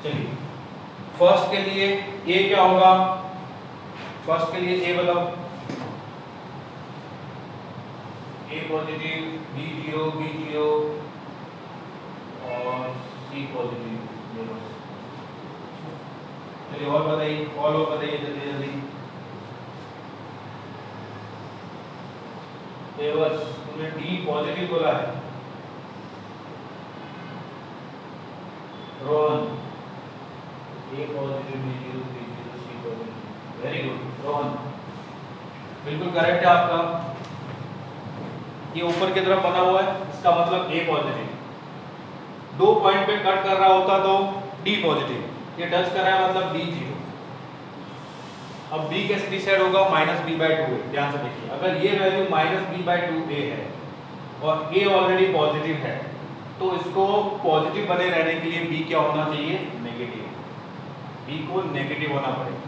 चलिए फर्स्ट के लिए ए क्या होगा, फर्स्ट के लिए ए बताओ। ए पॉजिटिव, बी जीरो और सी पॉजिटिव 0। चलिए और बताइए, और बताइए जल्दी जल्दी। बस तुमने डी पॉजिटिव बोला है। रोहन ए पॉजिटिव, बी जीरो, सी पॉजिटिव, वेरी गुड रोहन, बिल्कुल करेक्ट है आपका। ये ऊपर की तरफ बना हुआ है, इसका मतलब ए पॉजिटिव। 2 पॉइंट पे कट कर रहा होता तो डी पॉजिटिव, ये टच कर रहा है मतलब बी जीरो। अब b कैसे डिसाइड होगा, -b/2 है। ध्यान से देखिए, अगर ये वैल्यू -b/2a है और a ऑलरेडी पॉजिटिव है तो इसको पॉजिटिव बने रहने के लिए b क्या होना चाहिए, नेगेटिव। b को नेगेटिव होना पड़ेगा।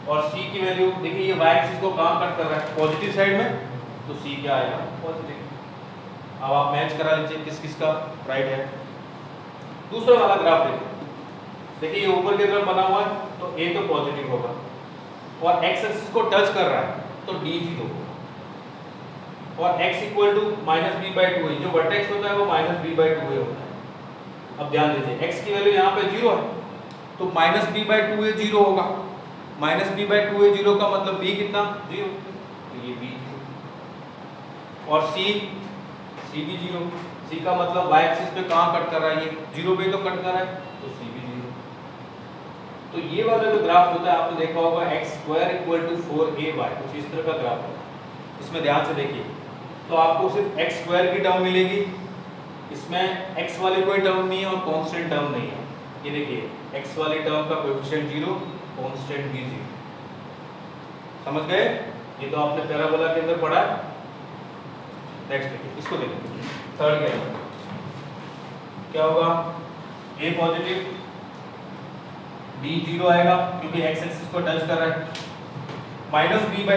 और c की वैल्यू देखिए, ये y एक्सिस को कहां कट कर रहा है, पॉजिटिव साइड में, तो c क्या आएगा, पॉजिटिव। अब आप मैच करा लीजिए किस किस का राइट है। दूसरा वाला ग्राफ देखिए, ये ऊपर की तरफ बना हुआ है तो a तो पॉजिटिव होगा और x एक्सिस को टच कर रहा है तो d जीरो होगा और x इक्वल टू -b/2 है। जो वर्टेक्स होता है वो -b/2 होता है। अब ध्यान दीजिए, x की वैल्यू यहाँ पे 0 है तो -b/2 0 होगा। -b/2 0 का मतलब b कितना, 0, तो ये b 0। और c भी 0, c का मतलब y एक्सिस पे कहाँ कट कर रहा है, ये 0 पे तो कट कर रहा है तो c भी 0। तो ये वाला जो ग्राफ होता है आपने देखा होगा x² = 4ay, कुछ इस तरह का ग्राफ है। इसमें ध्यान से देखिए तो आपको सिर्फ x² की टर्म मिलेगी, इसमें x वाली कोई टर्म नहीं है और कांस्टेंट टर्म नहीं है। ये देखिए x वाली टर्म का कोएफिशिएंट 0, कांस्टेंट भी 0। समझ गए, ये तो आपने पैराबोला के अंदर पढ़ा है। नेक्स्ट देखिए, इसको देखिए, थर्ड क्या होगा, a पॉजिटिव, b 0 आएगा क्योंकि x एक्सिस को टच कर रहा है, -b/2 है।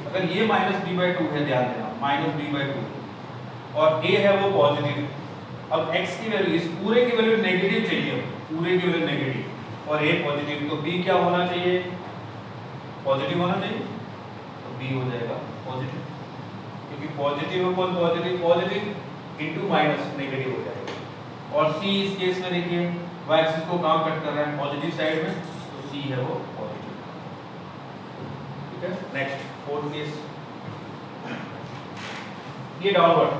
अगर ये -b/2 है, ध्यान देना -b/2 और a है वो पॉजिटिव। अब x की वैल्यू, इस पूरे की वैल्यू नेगेटिव चाहिए, पूरे की वैल्यू नेगेटिव और a पॉजिटिव, तो b क्या होना चाहिए, पॉजिटिव होना चाहिए, तो b हो जाएगा पॉजिटिव, क्योंकि positive upon positive, positive into minus negative हो जाएगा। और c इस केस में देखिए y एक्सिस को कहां कट कर रहा है, पॉजिटिव साइड में, तो c है वो पॉजिटिव। ठीक है, नेक्स्ट फोर्थ केस, ये डाउनवर्ड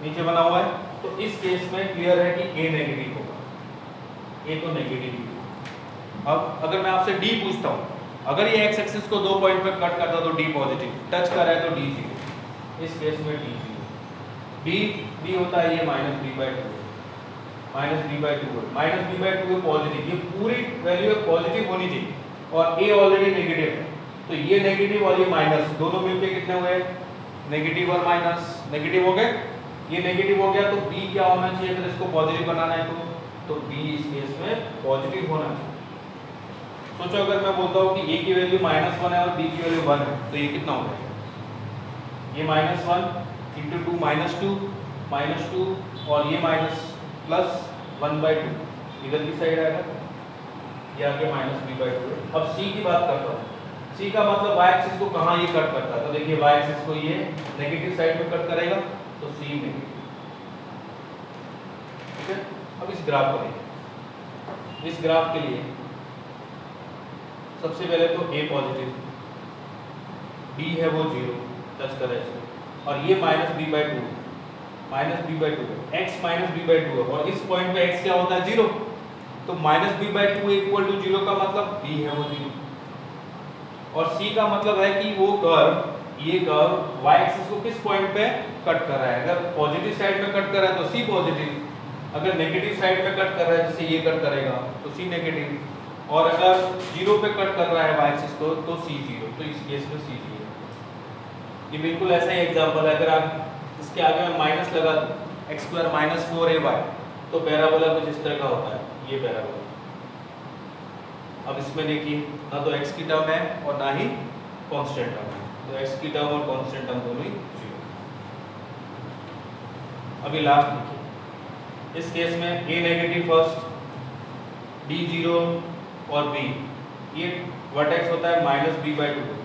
नीचे बना हुआ है तो इस केस में क्लियर है कि a नेगेटिव होगा, a तो नेगेटिव ही होगा। अब अगर मैं आपसे d पूछता हूं, अगर ये x एक्सिस को 2 पॉइंट पर कट करता तो d पॉजिटिव, टच कर रहा है तो d 0, इस केस में d 0, b होता है ये -b/2 -b/2 पॉजिटिव, ये पूरी वैल्यू पॉजिटिव होनी चाहिए और a ऑलरेडी नेगेटिव है, तो ये नेगेटिव और ये माइनस दोनों मिलके कितने हुए, नेगेटिव और माइनस नेगेटिव हो गए। ये नेगेटिव हो गया तो b क्या होना चाहिए, अगर इसको पॉजिटिव बनाना है तो b इस केस में पॉजिटिव होना चाहिए। सोचो अगर मैं बोलता हूँ कि a की वैल्यू -1 है और b की वैल्यू 1 है तो ये कितना हो जाएगा, ये -1 × 2 -2 और ये माइनस प्लस 1/2 इधर की साइड आएगा, ये आगे -b/2 है। अब c की बात करता हूँ, c का मतलब y एक्सिस को कहाँ ये कट करता है, तो देखिए y एक्सिस को ये नेगेटिव साइड में कट करेगा तो c नेगेटिव। ठीक है, अब इस ग्राफ को देखिए, इस ग्राफ के लिए सबसे पहले तो a पॉजिटिव, b है वो 0, टच कर रहा है इसको, और ये -b/2 x -b/2 और इस पॉइंट पे x क्या होता है 0, तो -b/2 = 0 का मतलब b है वो 0। और c का मतलब है कि वो कर्व, ये कर्व y एक्सिस को किस पॉइंट पे कट कर रहा है, अगर पॉजिटिव साइड में कट कर रहा है तो c पॉजिटिव अगर नेगेटिव साइड पे कट कर रहा है जैसे ये कट करेगा तो सी नेगेटिव, और अगर जीरो पे कट कर रहा है वाई एक्सिस को तो सी जीरो, तो इस केस में सी जीरो। ये बिल्कुल ऐसा ही एग्जांपल है। अगर आप इसके आगे में माइनस लगा दूं एक्स स्क्वायर माइनस 4ay तो पैराबोला कुछ इस तरह का होता है, ये पैराबोला। अब इसमें देखिए ना तो x की टर्म है और ना ही कांस्टेंट टर्म है, तो x की टर्म और कांस्टेंट टर्म दोनों ही जीरो। अभी लास्ट देखिए, इस केस में a negative first, b zero और b, ये वर्टेक्स होता है -b/2।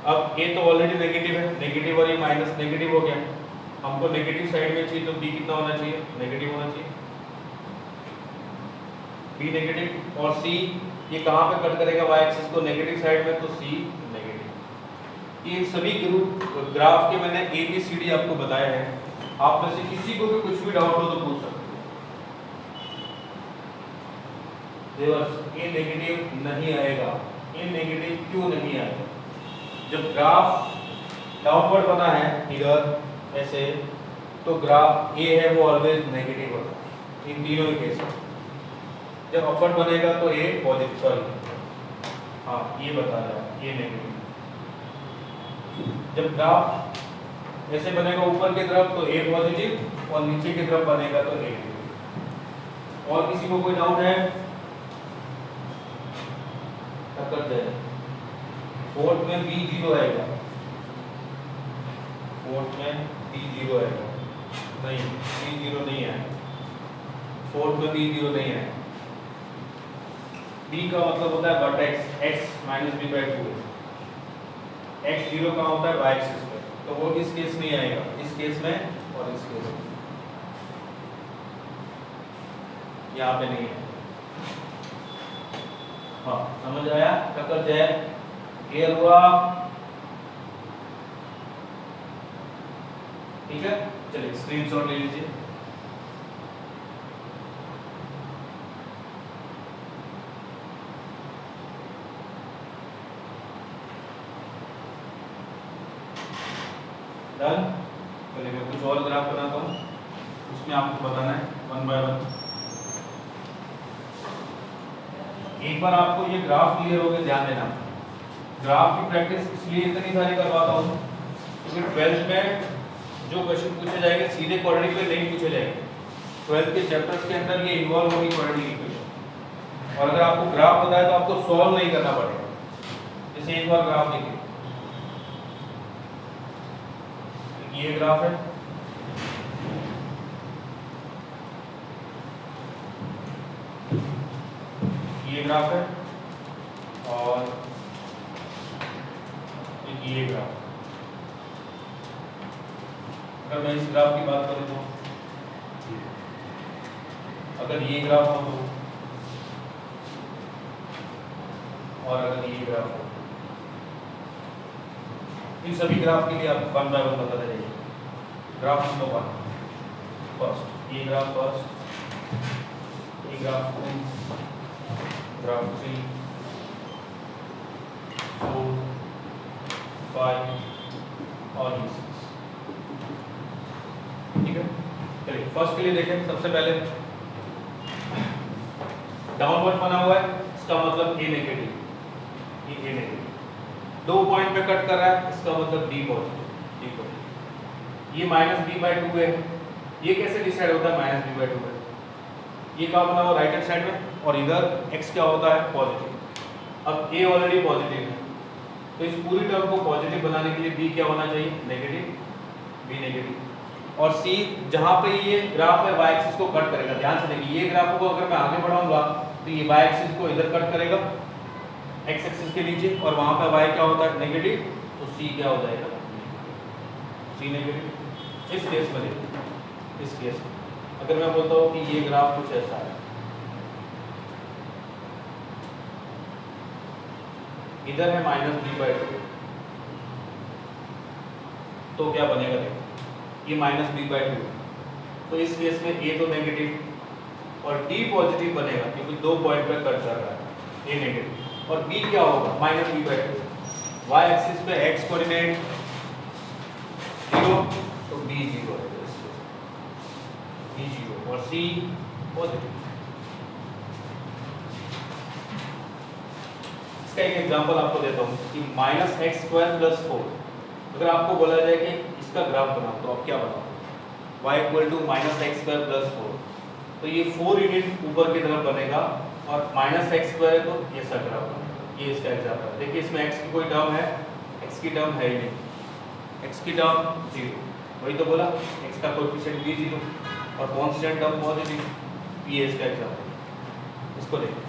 अब a तो ऑलरेडी नेगेटिव है, नेगेटिव और ये माइनस नेगेटिव हो गया, हमको नेगेटिव साइड में चाहिए तो b कितना होना चाहिए, नेगेटिव होना चाहिए, b नेगेटिव। और c ये कहाँ पे कट करेगा y एक्सिस को, नेगेटिव साइड में, तो c नेगेटिव। ये सभी ग्राफ के मैंने ABCD आपको बताए हैं, आप में से किसी को भी कुछ भी डाउट हो तो पूछ सकते हो। a नेगेटिव नहीं आएगा, a नेगेटिव क्यों नहीं आएगा? जब ग्राफ डाउनवर्ड बना है इधर ऐसे, तो ग्राफ a है वो ऑलवेज नेगेटिव होता है इन तीनों केस में। जब अपवर्ड बनेगा तो a पॉजिटिव, सॉरी हाँ ये बता रहा है ये नेगेटिव। जब ग्राफ ऐसे बनेगा ऊपर की तरफ तो a पॉजिटिव, और नीचे की तरफ बनेगा तो a नेगेटिव। और किसी को कोई डाउट है? टक्कर जाए। फोर्थ में b जीरो आएगा, फोर्थ में b जीरो आएगा, नहीं b जीरो नहीं है, फोर्थ में b जीरो नहीं है। b का मतलब होता है वर्टेक्स x -b/2 है, x जीरो कहाँ होता है y एक्सिस पे, तो वो इस केस में आएगा, इस केस में और इस केस में, यहाँ पे नहीं है। हाँ समझ आया? टक्कर जाए, क्लियर हुआ? ठीक है, चलिए स्क्रीनशॉट ले लीजिए। डन। चलिए मैं कुछ और ग्राफ बनाता हूँ, उसमें आपको बताना है 1 बाय 1। एक बार आपको ये ग्राफ क्लियर हो गए, ध्यान देना, ग्राफ की प्रैक्टिस इसलिए इतनी सारी करवाता हूँ क्योंकि 12th में जो क्वेश्चन पूछे जाएंगे सीधे क्वाड्रेटिक पे नहीं पूछे जाएंगे। 12th के चैप्टर्स के अंदर ये इन्वॉल्व होगी क्वाड्रेटिक इक्वेशन, और अगर आपको ग्राफ पता है तो आपको सॉल्व नहीं करना पड़ेगा। जैसे एक बार ग्राफ देखिए, ये ग्राफ है, ये ग्राफ है, और ये ग्राफ। अगर मैं इस ग्राफ की बात करूं तो अगर ये ग्राफ हो तो, और अगर ये ग्राफ हो, इन सभी ग्राफ के लिए आप 1 बाय 1 बताते जाइए। ग्राफ नंबर 1 फर्स्ट, ये ग्राफ फर्स्ट, ये ग्राफ 2, ग्राफ 3, 4, 5 और ये 6। ठीक है, चलिए फर्स्ट के लिए देखें। सबसे पहले डाउनवर्ड बना हुआ है, इसका मतलब a नेगेटिव, ये a नेगेटिव। 2 पॉइंट पे कट कर रहा है, इसका मतलब b पॉजिटिव, ये -b/2 है। ये कैसे डिसाइड होता है -b/2 है? ये कहाँ बना हुआ, राइट हैंड साइड में, और इधर x क्या होता है, पॉजिटिव। अब a ऑलरेडी पॉजिटिव है, तो इस पूरी टर्म को पॉजिटिव बनाने के लिए b क्या होना चाहिए, नेगेटिव, b नेगेटिव। और c जहाँ पे ये ग्राफ है y एक्सिस को कट करेगा, ध्यान से देखिए, ये ग्राफ को अगर मैं आगे बढ़ाऊंगा तो ये y एक्सिस को इधर कट करेगा x एक्सिस के नीचे, और वहां पे y क्या होता है, नेगेटिव, तो c क्या हो जाएगा, c नेगेटिव। इस केस में देखिए, इस केस में अगर मैं बोलता हूँ कि ये ग्राफ कुछ ऐसा है, इधर है -b/2, तो क्या बनेगा, देखो ये -b/2, तो इस केस में a तो नेगेटिव और d पॉजिटिव बनेगा क्योंकि 2 पॉइंट पे कट कर रहा है, a नेगेटिव, और b क्या होगा, -b/2। y एक्सिस पे x कोऑर्डिनेट 0, तो b 0 है। बी जीरो और सी पॉजिटिव। इसका एक एग्जांपल आपको देता हूँ कि माइनस एक्स स्क्वायर प्लस 4, अगर आपको बोला जाए कि इसका ग्राफ बनाओ तो आप क्या बनाओ, y equal to minus x square plus 4, तो ये 4 यूनिट ऊपर की तरफ बनेगा और माइनस एक्स स्क्वायर तो ये सा ग्राफ बनेगा। ये इसका एग्जांपल है। देखिए इसमें x की कोई टर्म है, x की टर्म है ही नहीं, x की टर्म 0, वही तो बोला, x का कोएफिशिएंट भी 0 और कांस्टेंट टर्म पॉजिटिव, ये इसका एग्जांपल। इसको देखिए,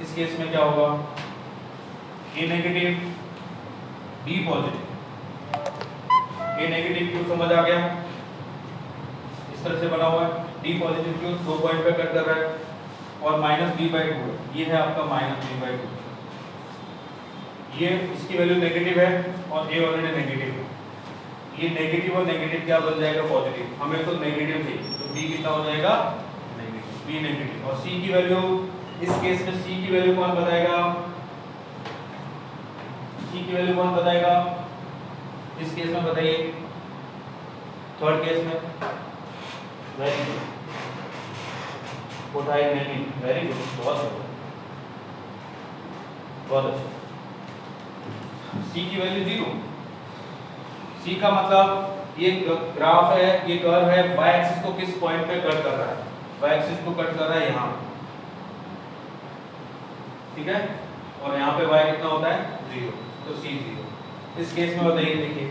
इस केस में क्या होगा, a negative b positive, a negative क्यों समझ आ गया, इस तरह से बना हुआ है, d पॉजिटिव क्यों 2 पॉइंट पे कट कर रहा है और माइनस b/2, ये है आपका माइनस b/2, ये इसकी वैल्यू नेगेटिव है और a ऑलरेडी नेगेटिव है, ये नेगेटिव और नेगेटिव क्या बन जाएगा पॉजिटिव, हमें तो नेगेटिव चाहिए, तो b कितना हो जाएगा नेगेटिव, b नेगेटिव। और c की वैल्यू, इस केस में c की वैल्यू कौन बताएगा, c की वैल्यू कौन बताएगा, इस केस में बताइए, थर्ड केस में, वेरी गुड, उठाए नहीं, वेरी गुड, बहुत अच्छा। c की वैल्यू 0, c का मतलब ये ग्राफ है, ये कर्व है, y एक्सिस को किस पॉइंट पे कट कर रहा है, y एक्सिस को कट कर रहा है यहाँ, ठीक है, और यहाँ पे y कितना होता है 0, तो c 0। इस केस में बताइए, देखिए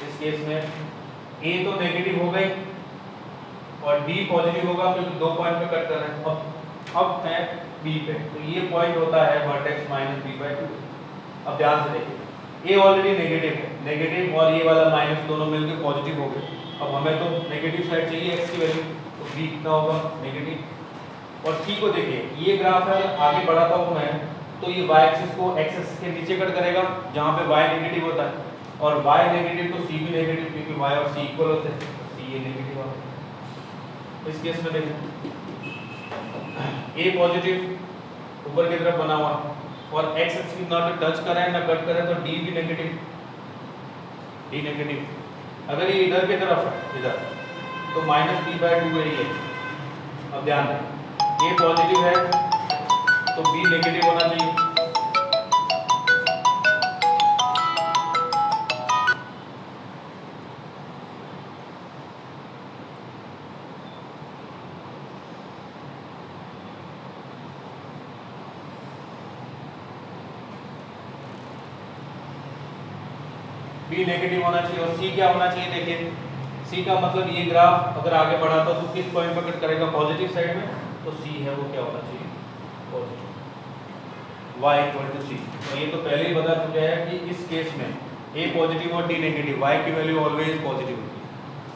इस केस में a तो नेगेटिव हो गई और b पॉजिटिव होगा क्योंकि 2 पॉइंट पे कट कर रहे हैं, अब है b पे, तो ये पॉइंट होता है वर्टेक्स माइनस b/2। अब ध्यान से देखिए, a ऑलरेडी नेगेटिव है, नेगेटिव और ये वाला माइनस दोनों मिलकर पॉजिटिव हो गए, अब हमें तो नेगेटिव साइड चाहिए x की वैल्यू, तो b कितना होगा नेगेटिव। और c को देखिए, ये ग्राफ है, आगे बढ़ाता हूँ मैं, तो ये y एक्सिस को x एक्सिस के नीचे कट करेगा जहाँ पे y नेगेटिव होता है, और y नेगेटिव तो c भी नेगेटिव, क्योंकि y और c इक्वल होते हैं, तो c ये नेगेटिव होगा। इस केस में देखिए a पॉजिटिव ऊपर की तरफ बना हुआ और x एक्सिस ना तो टच करे ना कट करे, तो d भी नेगेटिव, d नेगेटिव। अगर ये इधर की तरफ है, इधर, तो माइनस b/2 है ये। अब ध्यान दें, a पॉजिटिव है तो b नेगेटिव होना चाहिए, b नेगेटिव होना चाहिए और c क्या होना चाहिए, देखिए c का मतलब ये ग्राफ अगर आगे बढ़ा तो किस पॉइंट पर कट करेगा, पॉजिटिव साइड में, तो c है वो क्या होना चाहिए positive, y equal to c। तो ये तो पहले ही बता चुके हैं कि इस केस में a पॉजिटिव और d नेगेटिव, y की वैल्यू ऑलवेज पॉजिटिव होती है,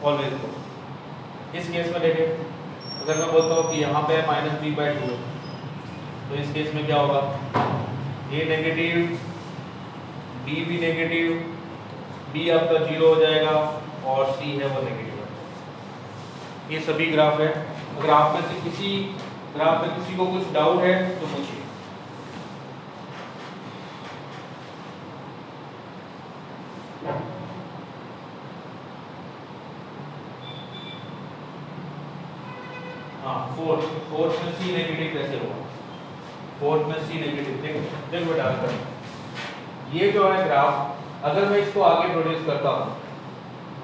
ऑलवेज पॉजिटिव। इस केस में देखिए, अगर मैं बोलता हूँ कि यहाँ पे माइनस b/2 है, तो इस केस में क्या होगा, a नेगेटिव, d भी नेगेटिव, b आपका 0 हो जाएगा और c है वो नेगेटिव है। ये सभी ग्राफ है, अगर आप में से किसी ग्राफ में किसी को कुछ डाउट है तो पूछिए। हाँ, फोर्थ में c नेगेटिव कैसे होगा, फोर्थ में c नेगेटिव, देखो बेटा, ये जो है ग्राफ, अगर मैं इसको आगे प्रोड्यूस करता हूँ,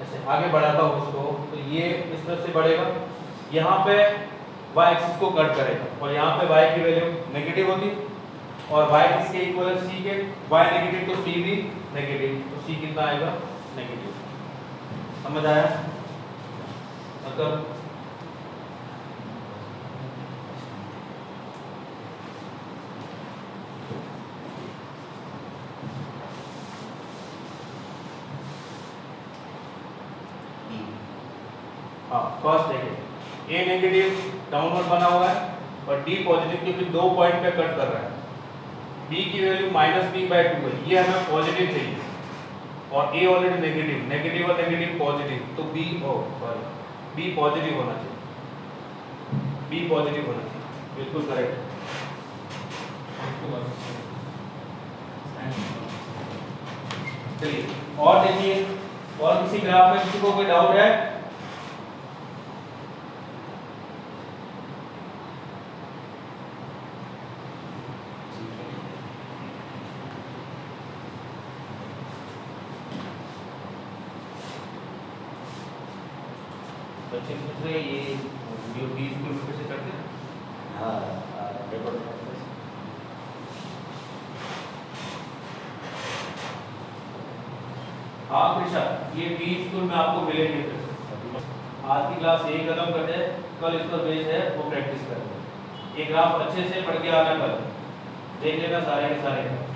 ऐसे आगे बढ़ाता हूँ उसको, तो ये इस तरह से बढ़ेगा, यहाँ पे y एक्सिस को कट करेगा और यहाँ पे y की वैल्यू नेगेटिव होगी और y किसके इक्वल है c के, y नेगेटिव तो c भी नेगेटिव, तो c कितना आएगा नेगेटिव। समझ आया, मतलब हाँ, फर्स्ट देखिए, a नेगेटिव डाउनवर्ड बना हुआ है और d पॉजिटिव क्योंकि 2 पॉइंट पे कट कर रहा है, b की वैल्यू माइनस b/2 है, ये हमें पॉजिटिव चाहिए और a ऑलरेडी नेगेटिव, नेगेटिव और नेगेटिव पॉजिटिव, तो b पॉजिटिव होना चाहिए, b पॉजिटिव होना चाहिए, बिल्कुल करेक्ट। चलिए और देखिए, और किसी ग्राफ में किसी को कोई डाउट है, बच्चे पूछ रहे हैं ये वीडियो बी स्कूल में कैसे करते हैं? हाँ रिकॉर्ड करते हाँ कृषा, ये बी स्कूल में आपको मिलेंगे फिर से। आज की क्लास यही खत्म करते हैं, कल इस पर बेस है वो प्रैक्टिस करेंगे। ये ग्राफ अच्छे से पढ़ के आना, कल देख लेना सारे के सारे।